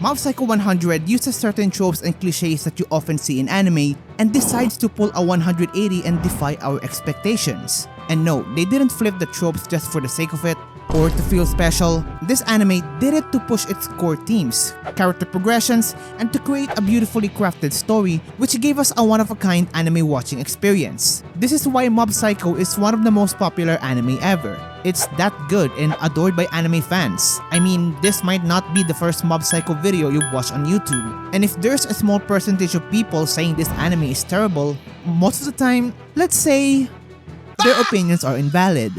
Mob Psycho 100 uses certain tropes and cliches that you often see in anime and decides to pull a 180 and defy our expectations. And no, they didn't flip the tropes just for the sake of it or to feel special. This anime did it to push its core themes, character progressions, and to create a beautifully crafted story which gave us a one-of-a-kind anime watching experience. This is why Mob Psycho is one of the most popular anime ever. It's that good and adored by anime fans. I mean, this might not be the first Mob Psycho video you've watched on YouTube. And if there's a small percentage of people saying this anime is terrible, most of the time, let's say, their opinions are invalid.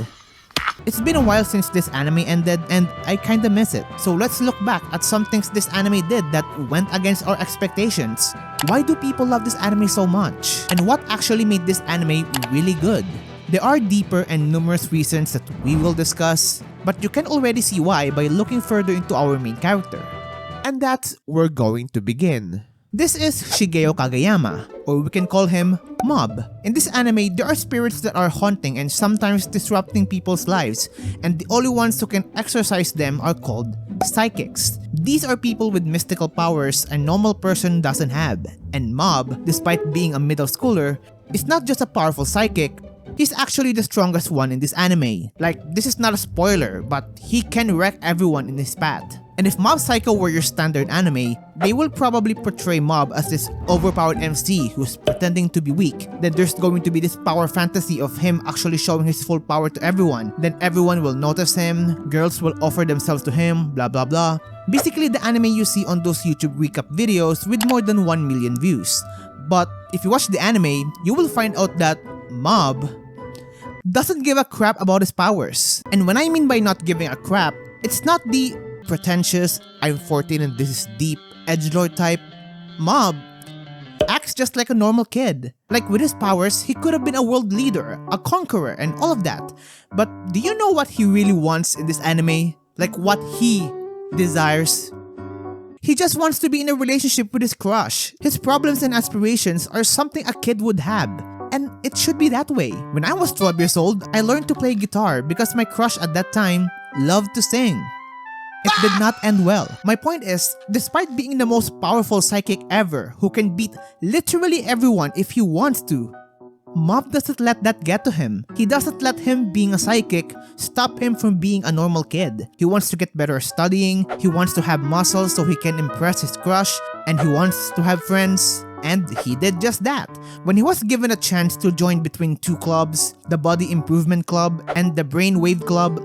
It's been a while since this anime ended and I kinda miss it. So let's look back at some things this anime did that went against our expectations. Why do people love this anime so much? And what actually made this anime really good? There are deeper and numerous reasons that we will discuss, but you can already see why by looking further into our main character. And that's where we're going to begin. This is Shigeo Kageyama, or we can call him Mob. In this anime, there are spirits that are haunting and sometimes disrupting people's lives, and the only ones who can exorcise them are called psychics. These are people with mystical powers a normal person doesn't have, and Mob, despite being a middle schooler, is not just a powerful psychic, he's actually the strongest one in this anime. Like, this is not a spoiler, but he can wreck everyone in his path. And if Mob Psycho were your standard anime, they will probably portray Mob as this overpowered MC who's pretending to be weak. Then there's going to be this power fantasy of him actually showing his full power to everyone. Then everyone will notice him, girls will offer themselves to him, blah blah blah. Basically the anime you see on those YouTube recap videos with more than 1 million views. But if you watch the anime, you will find out that Mob doesn't give a crap about his powers. And when I mean by not giving a crap, it's not the pretentious, I'm 14 and this is deep, edgelord type. Mob acts just like a normal kid. Like with his powers, he could have been a world leader, a conqueror, and all of that. But do you know what he really wants in this anime? Like what he desires? He just wants to be in a relationship with his crush. His problems and aspirations are something a kid would have. And it should be that way. When I was 12 years old, I learned to play guitar because my crush at that time loved to sing. It did not end well. My point is, despite being the most powerful psychic ever who can beat literally everyone if he wants to, Mob doesn't let that get to him. He doesn't let him being a psychic stop him from being a normal kid. He wants to get better at studying, he wants to have muscles so he can impress his crush, and he wants to have friends. And he did just that. When he was given a chance to join between two clubs, the Body Improvement Club and the Brainwave Club,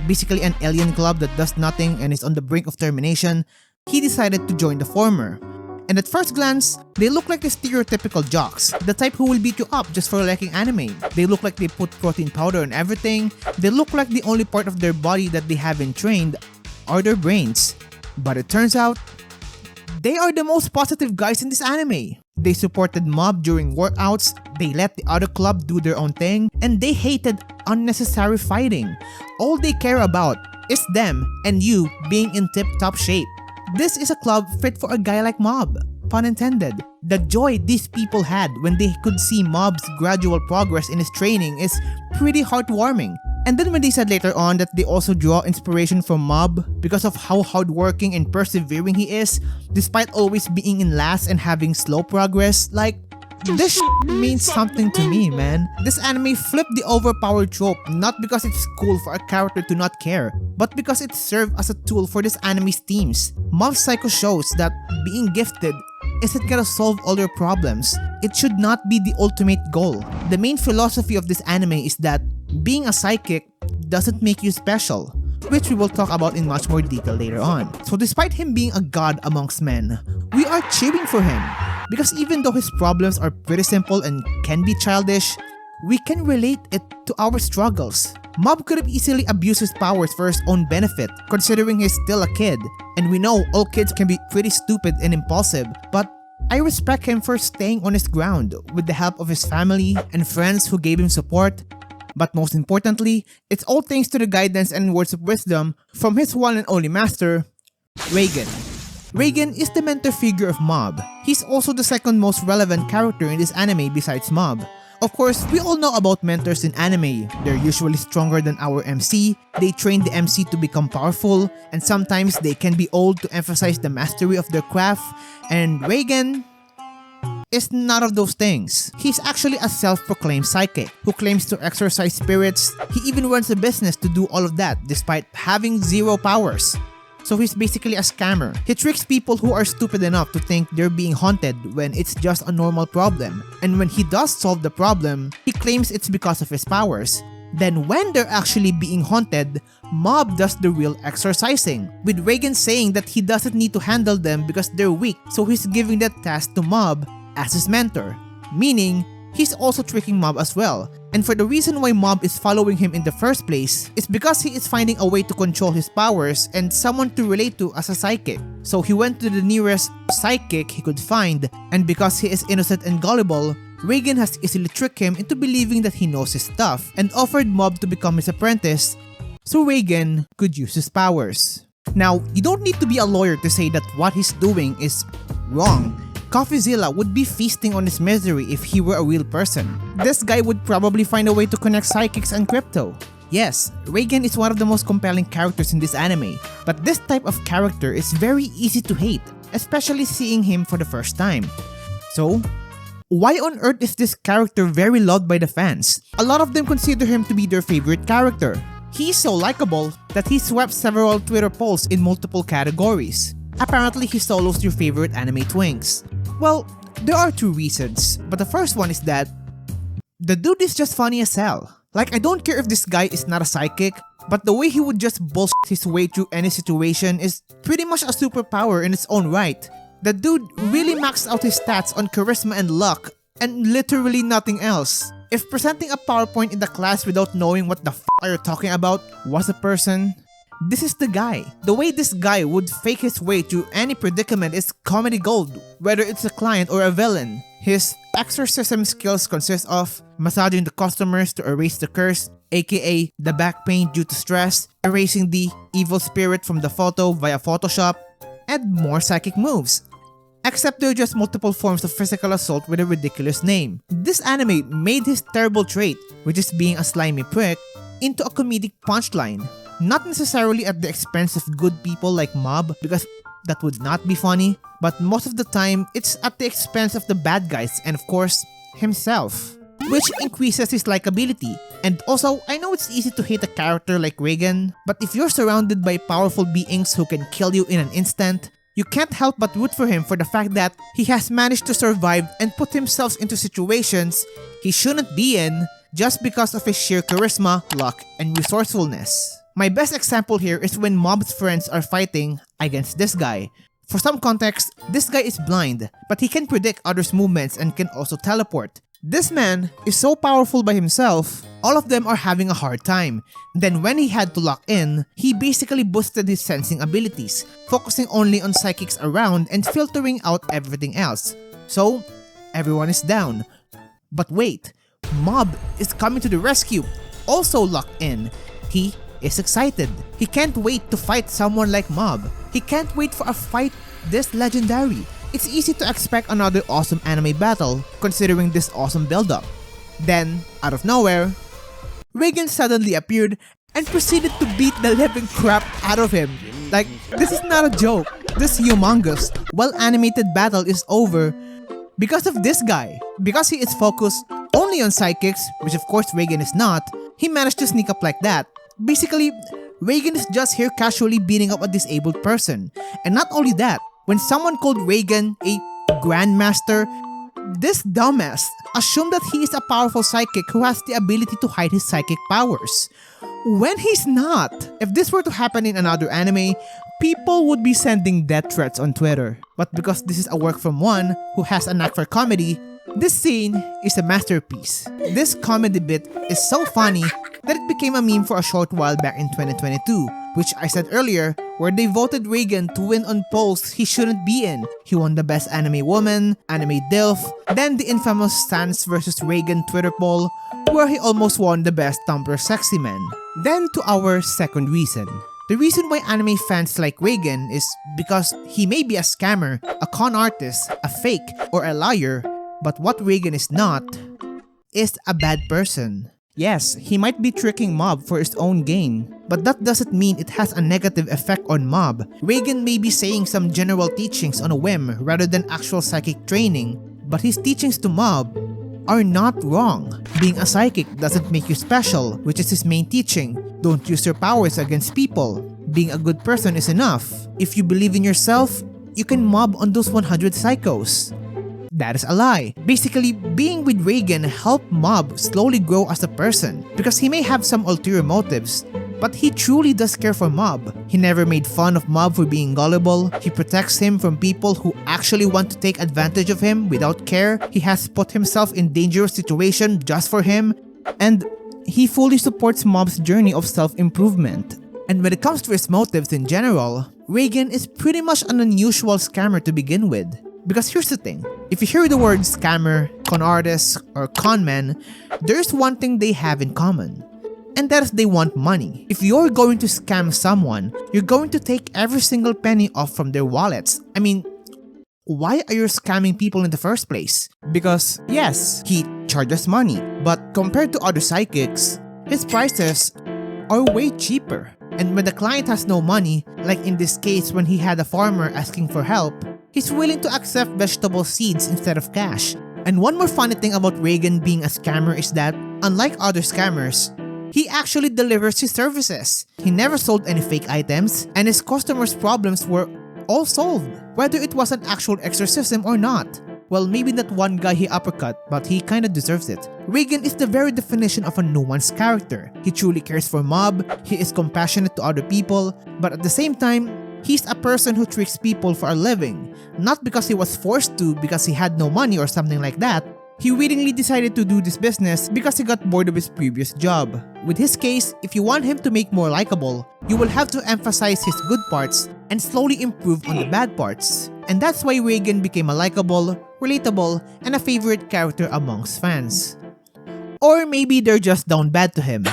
basically an alien club that does nothing and is on the brink of termination, he decided to join the former. And at first glance, they look like the stereotypical jocks, the type who will beat you up just for liking anime. They look like they put protein powder on everything. They look like the only part of their body that they haven't trained are their brains. But it turns out, they are the most positive guys in this anime. They supported Mob during workouts, they let the other club do their own thing, and they hated unnecessary fighting. All they care about is them and you being in tip-top shape. This is a club fit for a guy like Mob. Pun intended. The joy these people had when they could see Mob's gradual progress in his training is pretty heartwarming. And then when they said later on that they also draw inspiration from Mob because of how hardworking and persevering he is, despite always being in last and having slow progress, like, this means something to me, man. This anime flipped the overpowered trope not because it's cool for a character to not care, but because it served as a tool for this anime's themes. Mob Psycho shows that being gifted isn't gonna solve all your problems. It should not be the ultimate goal. The main philosophy of this anime is that being a psychic doesn't make you special, which we will talk about in much more detail later on. So despite him being a god amongst men, we are cheering for him. Because even though his problems are pretty simple and can be childish, we can relate it to our struggles. Mob could have easily abused his powers for his own benefit, considering he's still a kid. And we know all kids can be pretty stupid and impulsive, but I respect him for staying on his ground with the help of his family and friends who gave him support. But most importantly, it's all thanks to the guidance and words of wisdom from his one and only master, Reigen. Reigen is the mentor figure of Mob. He's also the second most relevant character in this anime besides Mob. Of course, we all know about mentors in anime. They're usually stronger than our MC, they train the MC to become powerful, and sometimes they can be old to emphasize the mastery of their craft, and Reigen is none of those things. He's actually a self-proclaimed psychic who claims to exorcise spirits. He even runs a business to do all of that despite having zero powers. So he's basically a scammer. He tricks people who are stupid enough to think they're being haunted when it's just a normal problem. And when he does solve the problem, he claims it's because of his powers. Then when they're actually being haunted, Mob does the real exorcising, with Reigen saying that he doesn't need to handle them because they're weak, so he's giving that task to Mob as his mentor. Meaning, he's also tricking Mob as well. And for the reason why Mob is following him in the first place is because he is finding a way to control his powers and someone to relate to as a psychic. So he went to the nearest psychic he could find, and because he is innocent and gullible, Reigen has easily tricked him into believing that he knows his stuff and offered Mob to become his apprentice so Reigen could use his powers. Now, you don't need to be a lawyer to say that what he's doing is wrong. CoffeeZilla would be feasting on his misery if he were a real person. This guy would probably find a way to connect psychics and crypto. Yes, Reigen is one of the most compelling characters in this anime, but this type of character is very easy to hate, especially seeing him for the first time. So, why on earth is this character very loved by the fans? A lot of them consider him to be their favorite character. He's so likable that he swept several Twitter polls in multiple categories. Apparently, he solos your favorite anime twinks. Well, there are two reasons, but the first one is that the dude is just funny as hell. Like, I don't care if this guy is not a psychic, but the way he would just bullshit his way through any situation is pretty much a superpower in its own right. The dude really maxed out his stats on charisma and luck, and literally nothing else. If presenting a PowerPoint in the class without knowing what the f are you talking about was a person, this is the guy. The way this guy would fake his way through any predicament is comedy gold, whether it's a client or a villain. His exorcism skills consist of massaging the customers to erase the curse, aka the back pain due to stress, erasing the evil spirit from the photo via Photoshop, and more psychic moves. Except there are just multiple forms of physical assault with a ridiculous name. This anime made his terrible trait, which is being a slimy prick, into a comedic punchline. Not necessarily at the expense of good people like Mob, because that would not be funny, but most of the time, it's at the expense of the bad guys and of course, himself. Which increases his likability. And also, I know it's easy to hate a character like Reigen, but if you're surrounded by powerful beings who can kill you in an instant, you can't help but root for him for the fact that he has managed to survive and put himself into situations he shouldn't be in just because of his sheer charisma, luck, and resourcefulness. My best example here is when Mob's friends are fighting against this guy. For some context, this guy is blind, but he can predict others' movements and can also teleport. This man is so powerful by himself, all of them are having a hard time. Then when he had to lock in, he basically boosted his sensing abilities, focusing only on psychics around and filtering out everything else. So, everyone is down. But wait, Mob is coming to the rescue, also locked in. He is excited. He can't wait to fight someone like Mob. He can't wait for a fight this legendary. It's easy to expect another awesome anime battle considering this awesome build-up. Then, out of nowhere, Reigen suddenly appeared and proceeded to beat the living crap out of him. Like, this is not a joke. This humongous, well-animated battle is over because of this guy. Because he is focused only on psychics, which of course Reigen is not, he managed to sneak up like that. Basically, Reigen is just here casually beating up a disabled person. And not only that, when someone called Reigen a grandmaster, this dumbass assumed that he is a powerful psychic who has the ability to hide his psychic powers. When he's not. If this were to happen in another anime, people would be sending death threats on Twitter. But because this is a work from one who has a knack for comedy, this scene is a masterpiece. This comedy bit is so funny that it became a meme for a short while back in 2022, which I said earlier, where they voted Reigen to win on polls he shouldn't be in. He won the best anime woman, anime DILF, then the infamous Stans vs Reigen Twitter poll, where he almost won the best Tumblr sexy man. Then to our second reason. The reason why anime fans like Reigen is because he may be a scammer, a con artist, a fake, or a liar, but what Reigen is not is a bad person. Yes, he might be tricking Mob for his own gain, but that doesn't mean it has a negative effect on Mob. Reigen may be saying some general teachings on a whim rather than actual psychic training, but his teachings to Mob are not wrong. Being a psychic doesn't make you special, which is his main teaching. Don't use your powers against people. Being a good person is enough. If you believe in yourself, you can mob on those 100 psychos. That is a lie. Basically, being with Reigen helped Mob slowly grow as a person because he may have some ulterior motives, but he truly does care for Mob. He never made fun of Mob for being gullible. He protects him from people who actually want to take advantage of him without care. He has put himself in dangerous situations just for him, and he fully supports Mob's journey of self-improvement. And when it comes to his motives in general, Reigen is pretty much an unusual scammer to begin with. Because here's the thing, if you hear the word scammer, con artist, or con man, there's one thing they have in common. And that is they want money. If you're going to scam someone, you're going to take every single penny off from their wallets. I mean, why are you scamming people in the first place? Because yes, he charges money, but compared to other psychics, his prices are way cheaper. And when the client has no money, like in this case when he had a farmer asking for help, he's willing to accept vegetable seeds instead of cash. And one more funny thing about Reigen being a scammer is that, unlike other scammers, he actually delivers his services. He never sold any fake items, and his customers' problems were all solved, whether it was an actual exorcism or not. Well, maybe that one guy he uppercut, but he kinda deserves it. Reigen is the very definition of a nuanced character. He truly cares for Mob, he is compassionate to other people, but at the same time, he's a person who tricks people for a living. Not because he was forced to because he had no money or something like that. He willingly decided to do this business because he got bored of his previous job. With his case, if you want him to make more likable, you will have to emphasize his good parts and slowly improve on the bad parts. And that's why Reigen became a likable, relatable, and a favorite character amongst fans. Or maybe they're just down bad to him.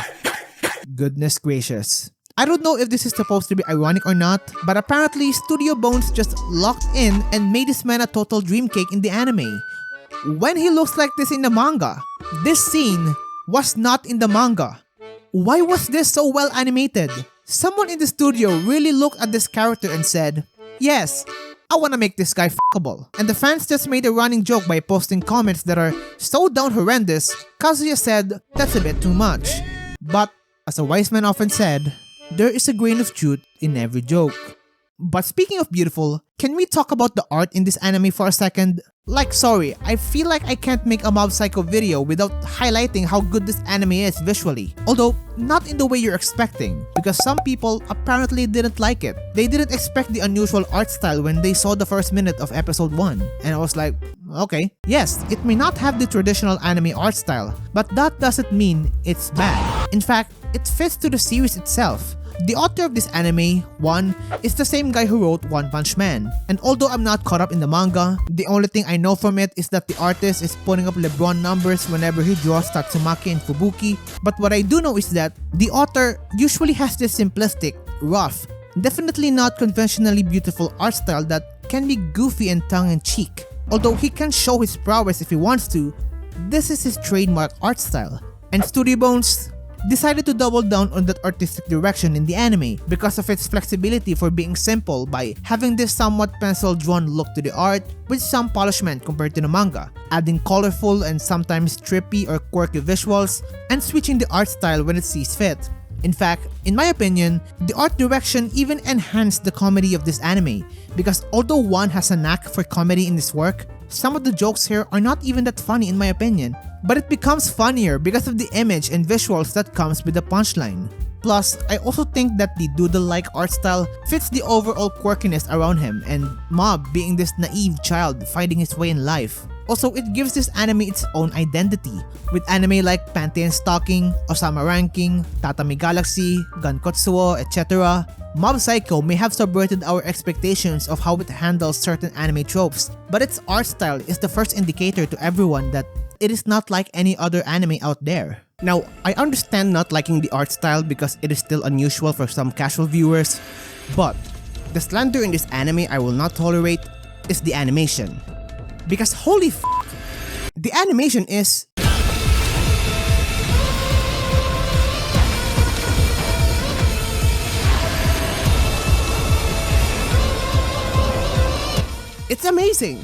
Goodness gracious. I don't know if this is supposed to be ironic or not, but apparently Studio Bones just locked in and made this man a total dream cake in the anime. When he looks like this in the manga, this scene was not in the manga. Why was this so well animated? Someone in the studio really looked at this character and said, yes, I wanna make this guy fuckable. And the fans just made a running joke by posting comments that are so down horrendous. Kazuya said, that's a bit too much. But as a wise man often said, there is a grain of truth in every joke. But speaking of beautiful, can we talk about the art in this anime for a second? Like, sorry, I feel like I can't make a Mob Psycho video without highlighting how good this anime is visually. Although, not in the way you're expecting, because some people apparently didn't like it. They didn't expect the unusual art style when they saw the first minute of episode 1. And I was like, okay. Yes, it may not have the traditional anime art style, but that doesn't mean it's bad. In fact, it fits to the series itself. The author of this anime, One, is the same guy who wrote One Punch Man. And although I'm not caught up in the manga, the only thing I know from it is that the artist is putting up LeBron numbers whenever he draws Tatsumaki and Fubuki. But what I do know is that the author usually has this simplistic, rough, definitely not conventionally beautiful art style that can be goofy and tongue-in-cheek. Although he can show his prowess if he wants to, this is his trademark art style. And Studio Bones decided to double down on that artistic direction in the anime because of its flexibility for being simple by having this somewhat pencil-drawn look to the art with some polishment compared to the manga, adding colorful and sometimes trippy or quirky visuals, and switching the art style when it sees fit. In fact, in my opinion, the art direction even enhanced the comedy of this anime because although One has a knack for comedy in his work, some of the jokes here are not even that funny in my opinion, but it becomes funnier because of the image and visuals that comes with the punchline. Plus, I also think that the doodle-like art style fits the overall quirkiness around him and Mob being this naive child finding his way in life. Also, it gives this anime its own identity, with anime like Pantheon Stalking, Osama Ranking, Tatami Galaxy, Gankotsuo, etc. Mob Psycho may have subverted our expectations of how it handles certain anime tropes, but its art style is the first indicator to everyone that it is not like any other anime out there. Now, I understand not liking the art style because it is still unusual for some casual viewers, but the slander in this anime I will not tolerate is the animation. Because holy f***, the animation is It's amazing!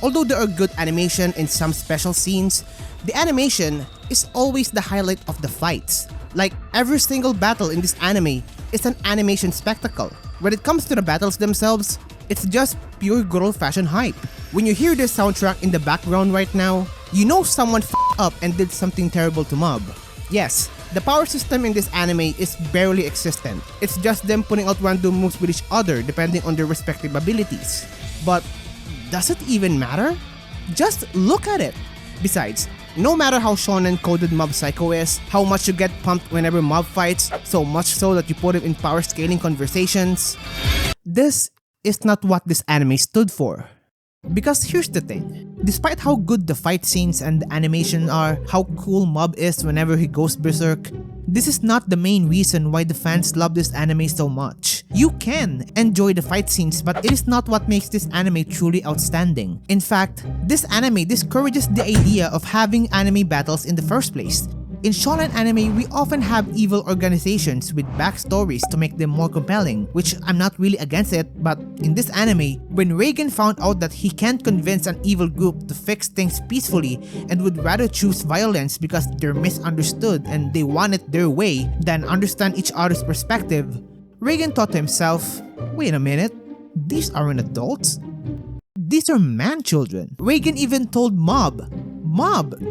Although there are good animation in some special scenes, the animation is always the highlight of the fights. Like, every single battle in this anime is an animation spectacle. When it comes to the battles themselves, it's just pure good old-fashioned hype. When you hear this soundtrack in the background right now, you know someone f***ed up and did something terrible to Mob. Yes, the power system in this anime is barely existent. It's just them putting out random moves with each other depending on their respective abilities. But does it even matter? Just look at it! Besides, no matter how shonen coded Mob Psycho is, how much you get pumped whenever Mob fights, so much so that you put him in power scaling conversations, this is not what this anime stood for. Because here's the thing, despite how good the fight scenes and the animation are, how cool Mob is whenever he goes berserk, this is not the main reason why the fans love this anime so much. You can enjoy the fight scenes, but it is not what makes this anime truly outstanding. In fact, this anime discourages the idea of having anime battles in the first place. In shonen anime, we often have evil organizations with backstories to make them more compelling, which I'm not really against it, but in this anime, when Reigen found out that he can't convince an evil group to fix things peacefully and would rather choose violence because they're misunderstood and they want it their way than understand each other's perspective, Reigen thought to himself, wait a minute, these aren't adults? These are man-children. Reigen even told Mob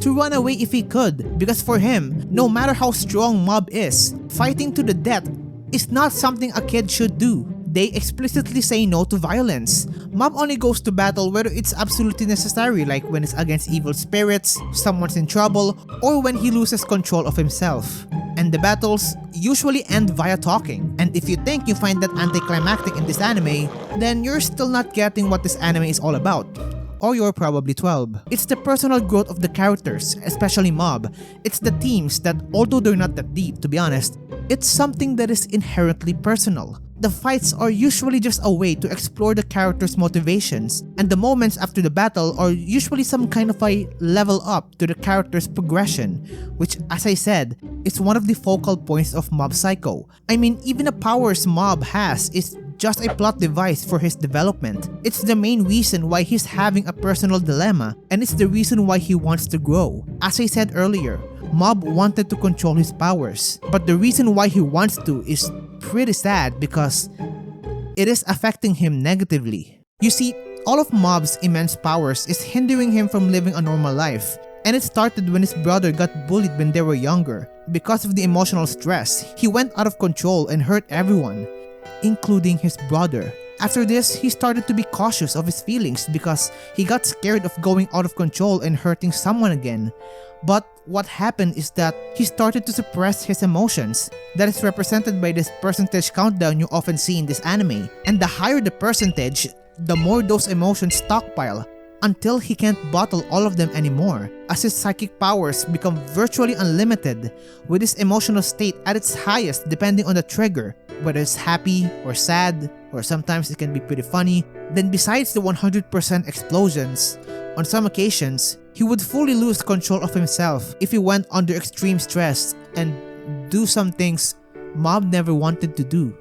to run away if he could, because for him, no matter how strong Mob is, fighting to the death is not something a kid should do. They explicitly say no to violence. Mob only goes to battle whether it's absolutely necessary, like when it's against evil spirits, someone's in trouble, or when he loses control of himself. And the battles usually end via talking. And if you think you find that anticlimactic in this anime, then you're still not getting what this anime is all about. Or you're probably 12. It's the personal growth of the characters, especially Mob. It's the themes that, although they're not that deep to be honest, it's something that is inherently personal. The fights are usually just a way to explore the character's motivations, and the moments after the battle are usually some kind of a level up to the character's progression, which, as I said, is one of the focal points of Mob Psycho. I mean, even the powers Mob has is just a plot device for his development. It's the main reason why he's having a personal dilemma, and it's the reason why he wants to grow. As I said earlier, Mob wanted to control his powers, but the reason why he wants to is pretty sad because it is affecting him negatively. You see, all of Mob's immense powers is hindering him from living a normal life, and it started when his brother got bullied when they were younger. Because of the emotional stress, he went out of control and hurt everyone, including his brother. After this, he started to be cautious of his feelings because he got scared of going out of control and hurting someone again. But what happened is that he started to suppress his emotions. That is represented by this percentage countdown you often see in this anime. And the higher the percentage, the more those emotions stockpile, until he can't bottle all of them anymore, as his psychic powers become virtually unlimited, with his emotional state at its highest depending on the trigger, whether it's happy or sad, or sometimes it can be pretty funny. Then besides the 100% explosions, on some occasions, he would fully lose control of himself if he went under extreme stress and do some things Mob never wanted to do.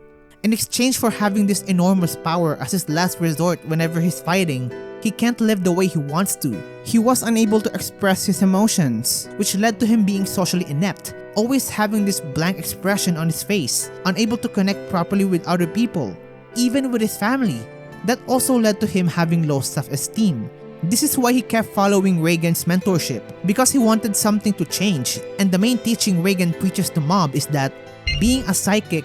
In exchange for having this enormous power as his last resort whenever he's fighting, he can't live the way he wants to. He was unable to express his emotions, which led to him being socially inept, always having this blank expression on his face, unable to connect properly with other people, even with his family. That also led to him having low self-esteem. This is why he kept following Reigen's mentorship, because he wanted something to change, and the main teaching Reigen preaches to Mob is that being a psychic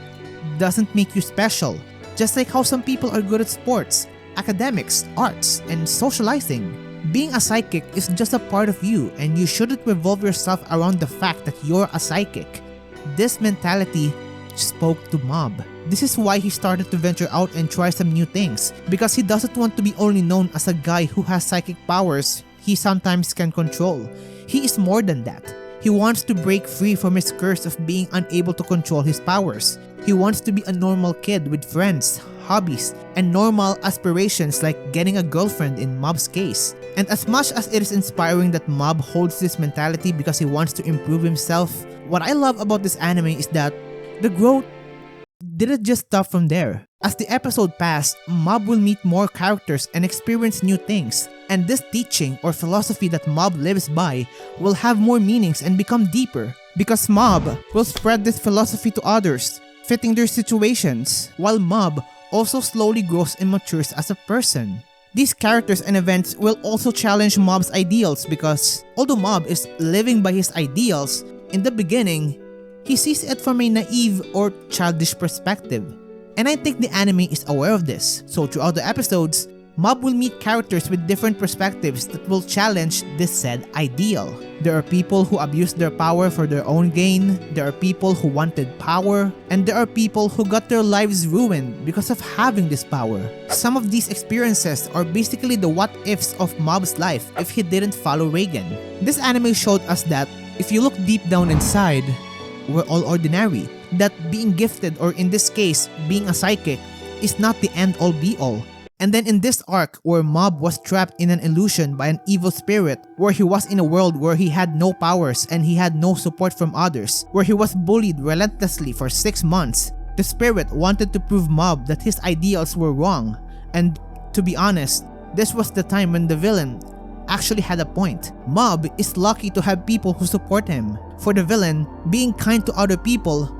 doesn't make you special, just like how some people are good at sports, academics, arts, and socializing. Being a psychic is just a part of you, and you shouldn't revolve yourself around the fact that you're a psychic. This mentality spoke to Mob. This is why he started to venture out and try some new things, because he doesn't want to be only known as a guy who has psychic powers he sometimes can control. He is more than that. He wants to break free from his curse of being unable to control his powers. He wants to be a normal kid with friends, hobbies, and normal aspirations like getting a girlfriend in Mob's case. And as much as it is inspiring that Mob holds this mentality because he wants to improve himself, what I love about this anime is that the growth didn't just stop from there. As the episode passed, Mob will meet more characters and experience new things, and this teaching or philosophy that Mob lives by will have more meanings and become deeper, because Mob will spread this philosophy to others, fitting their situations, while Mob also slowly grows and matures as a person. These characters and events will also challenge Mob's ideals because although Mob is living by his ideals, in the beginning, he sees it from a naive or childish perspective. And I think the anime is aware of this, so throughout the episodes, Mob will meet characters with different perspectives that will challenge this said ideal. There are people who abuse their power for their own gain, there are people who wanted power, and there are people who got their lives ruined because of having this power. Some of these experiences are basically the what-ifs of Mob's life if he didn't follow Reigen. This anime showed us that if you look deep down inside, we're all ordinary. That being gifted, or in this case, being a psychic, is not the end-all be-all. And then in this arc where Mob was trapped in an illusion by an evil spirit, where he was in a world where he had no powers and he had no support from others, where he was bullied relentlessly for 6 months, the spirit wanted to prove Mob that his ideals were wrong. And to be honest, this was the time when the villain actually had a point. Mob is lucky to have people who support him. For the villain, being kind to other people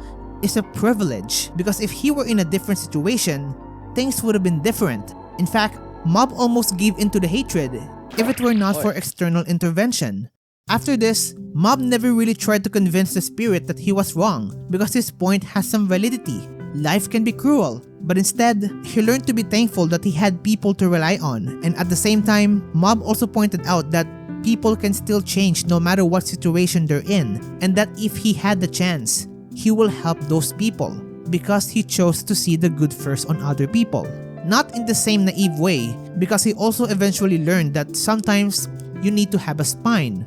is a privilege, because if he were in a different situation, things would have been different. In fact, Mob almost gave into the hatred if it were not for external intervention. After this, Mob never really tried to convince the spirit that he was wrong because his point has some validity. Life can be cruel, but instead, he learned to be thankful that he had people to rely on, and at the same time, Mob also pointed out that people can still change no matter what situation they're in, and that if he had the chance, he will help those people because he chose to see the good first on other people. Not in the same naive way, because he also eventually learned that sometimes you need to have a spine.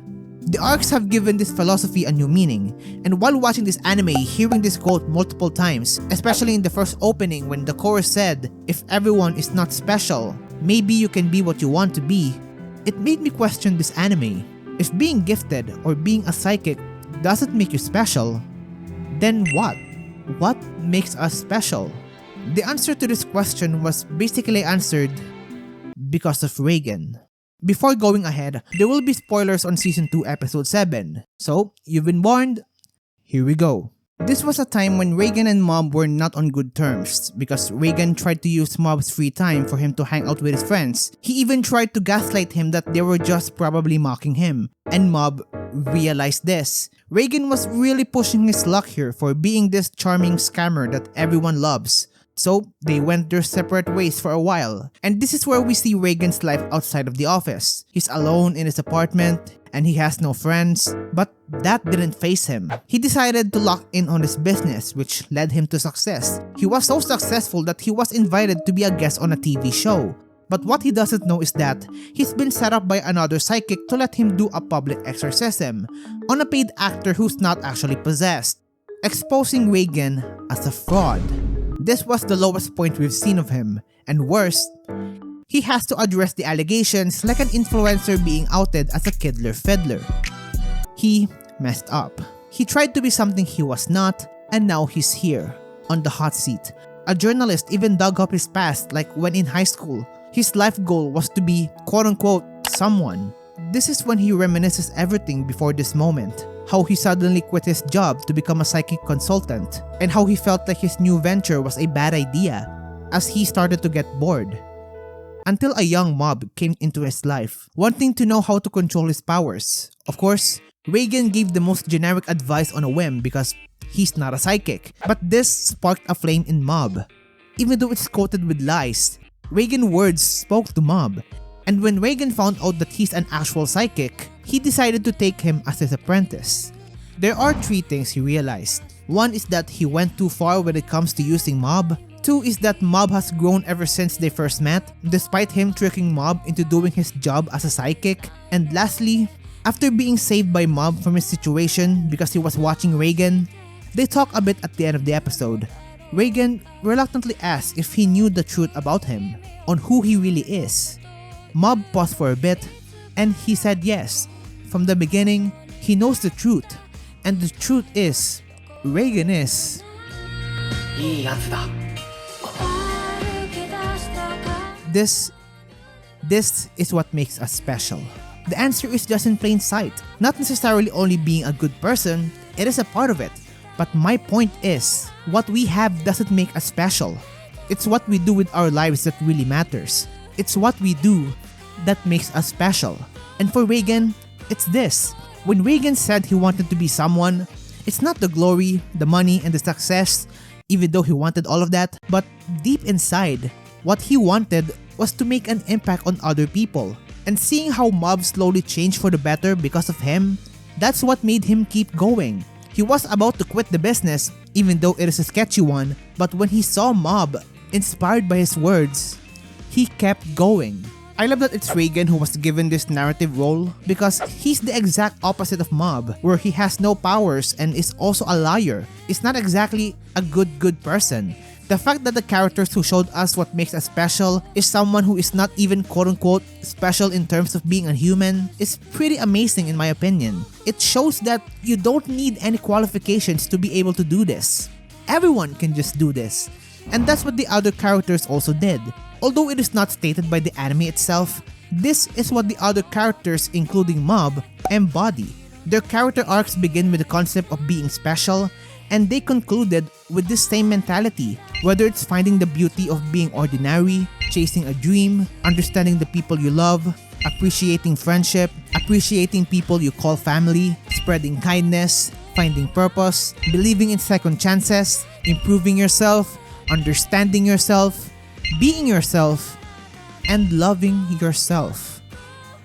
The arcs have given this philosophy a new meaning, and while watching this anime, hearing this quote multiple times, especially in the first opening when the chorus said, "If everyone is not special, maybe you can be what you want to be," it made me question this anime. If being gifted or being a psychic doesn't make you special, then what? What makes us special? The answer to this question was basically answered because of Reigen. Before going ahead, there will be spoilers on Season 2 Episode 7, so you've been warned, here we go. This was a time when Reigen and Mob were not on good terms because Reigen tried to use Mob's free time for him to hang out with his friends. He even tried to gaslight him that they were just probably mocking him, and Mob realized this. Reigen was really pushing his luck here for being this charming scammer that everyone loves. So they went their separate ways for a while, and this is where we see Reigen's life outside of the office. He's alone in his apartment and he has no friends, but that didn't faze him. He decided to lock in on his business, which led him to success. He was so successful that he was invited to be a guest on a TV show. But what he doesn't know is that he's been set up by another psychic to let him do a public exorcism on a paid actor who's not actually possessed, exposing Reigen as a fraud. This was the lowest point we've seen of him, and worse, he has to address the allegations like an influencer being outed as a kidler fiddler. He messed up. He tried to be something he was not, and now he's here, on the hot seat. A journalist even dug up his past, like when in high school, his life goal was to be quote-unquote someone. This is when he reminisces everything before this moment. How he suddenly quit his job to become a psychic consultant, and how he felt like his new venture was a bad idea as he started to get bored. Until a young Mob came into his life, wanting to know how to control his powers. Of course, Reigen gave the most generic advice on a whim because he's not a psychic, but this sparked a flame in Mob. Even though it's coated with lies, Reigen's words spoke to Mob. And when Reigen found out that he's an actual psychic, he decided to take him as his apprentice. There are 3 things he realized. 1 is that he went too far when it comes to using Mob. 2 is that Mob has grown ever since they first met, despite him tricking Mob into doing his job as a psychic. And lastly, after being saved by Mob from his situation because he was watching Reigen, they talk a bit at the end of the episode. Reigen reluctantly asked if he knew the truth about him, on who he really is. Mob paused for a bit, and he said yes. From the beginning, he knows the truth. And the truth is, Reigen is... いいやつだ。this is what makes us special. The answer is just in plain sight. Not necessarily only being a good person, it is a part of it. But my point is, what we have doesn't make us special. It's what we do with our lives that really matters. It's what we do that makes us special. And for Reigen, it's this. When Reigen said he wanted to be someone, it's not the glory, the money, and the success, even though he wanted all of that, but deep inside, what he wanted was to make an impact on other people. And seeing how Mob slowly changed for the better because of him, that's what made him keep going. He was about to quit the business, even though it is a sketchy one, but when he saw Mob, inspired by his words, he kept going. I love that it's Reigen who was given this narrative role because he's the exact opposite of Mob, where he has no powers and is also a liar. He's not exactly a good person. The fact that the characters who showed us what makes us special is someone who is not even quote-unquote special in terms of being a human is pretty amazing in my opinion. It shows that you don't need any qualifications to be able to do this. Everyone can just do this. And that's what the other characters also did. Although it is not stated by the anime itself, this is what the other characters, including Mob, embody. Their character arcs begin with the concept of being special, and they concluded with this same mentality, whether it's finding the beauty of being ordinary, chasing a dream, understanding the people you love, appreciating friendship, appreciating people you call family, spreading kindness, finding purpose, believing in second chances, improving yourself, understanding yourself, being yourself, and loving yourself.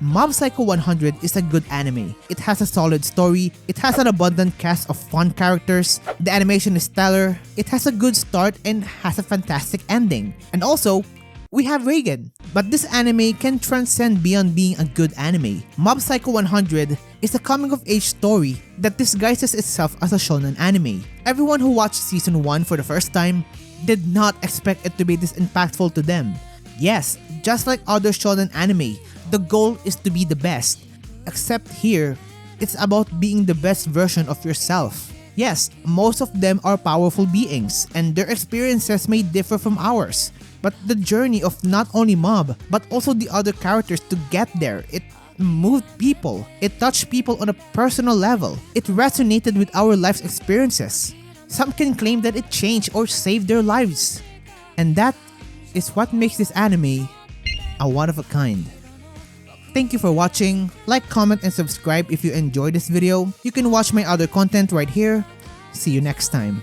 Mob Psycho 100 is a good anime. It has a solid story, it has an abundant cast of fun characters, the animation is stellar, it has a good start and has a fantastic ending. And also, we have Reigen. But this anime can transcend beyond being a good anime. Mob Psycho 100 is a coming-of-age story that disguises itself as a shonen anime. Everyone who watched season 1 for the first time did not expect it to be this impactful to them. Yes, just like other shonen anime, the goal is to be the best. Except here, it's about being the best version of yourself. Yes, most of them are powerful beings and their experiences may differ from ours. But the journey of not only Mob, but also the other characters to get there, it moved people. It touched people on a personal level. It resonated with our life's experiences. Some can claim that it changed or saved their lives. And that is what makes this anime a one of a kind. Thank you for watching. Like, comment, and subscribe if you enjoyed this video. You can watch my other content right here. See you next time.